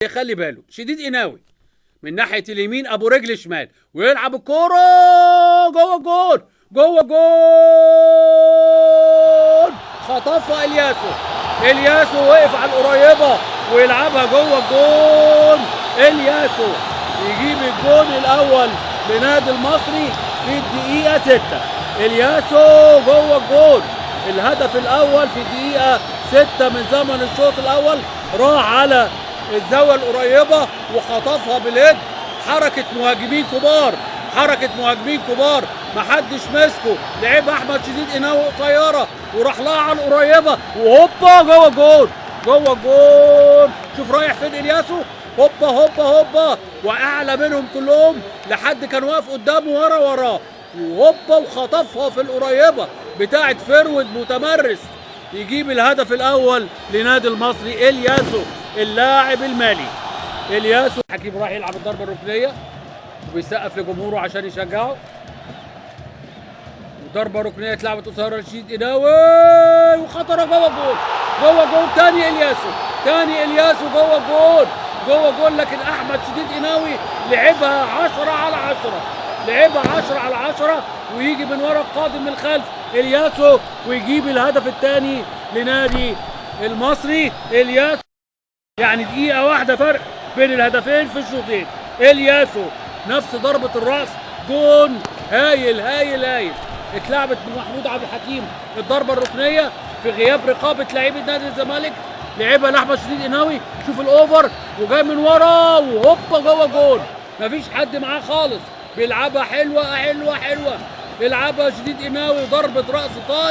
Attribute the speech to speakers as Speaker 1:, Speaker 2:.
Speaker 1: يخلي باله شديد قناوي من ناحيه اليمين، ابو رجل شمال، ويلعب الكوره جوه الجول، جوه الجول، خطفها الياسو وقف على القريبه ويلعبها جوه الجول. الياسو يجيب الجول الاول لنادي المصري في الدقيقه 6. الياسو جوه الجول، الهدف الاول في الدقيقه 6 من زمن الشوط الاول، راح على الزاويه القريبه وخطفها باليد. حركه مهاجمين كبار، محدش مسكه، لعب احمد شديد قناوي قصيره وراح لها على القريبه وهوبا جوه الجول. شوف رايح فين الياسو، هوبا واعلى منهم كلهم لحد كان واقف قدامه وراه وهوبا وخطفها في القريبه بتاعه فرود متمرس يجيب الهدف الاول لنادي المصري. الياسو اللاعب المالي، الياسو حكيم راح يلعب الضربه الركنيه وبيسقف لجمهوره عشان يشجعه. ضربه ركنيه اتلعبت قصيره لشديد قناوي وخطره جوه الجول، تاني الياسو جوه الجول، لكن احمد شديد قناوي لعبها 10 على 10 ويجي من ورا القادم من الخلف الياسو ويجيب الهدف الثاني لنادي المصري. الياسو يعني دقيقة واحدة فرق بين الهدفين في الشوطين. الياسو نفس ضربة الرأس، جون هايل اتلعبت من محمود عبد الحكيم الضربة الركنية في غياب رقابة لاعبي نادي الزمالك، لعبها لاحمد شديد قناوي. شوف الاوفر وجاي من ورا وهوبا جوه جول، مفيش حد معاه خالص، بيلعبها حلوة، بيلعبها شديد قناوي ضربة رأس طاير.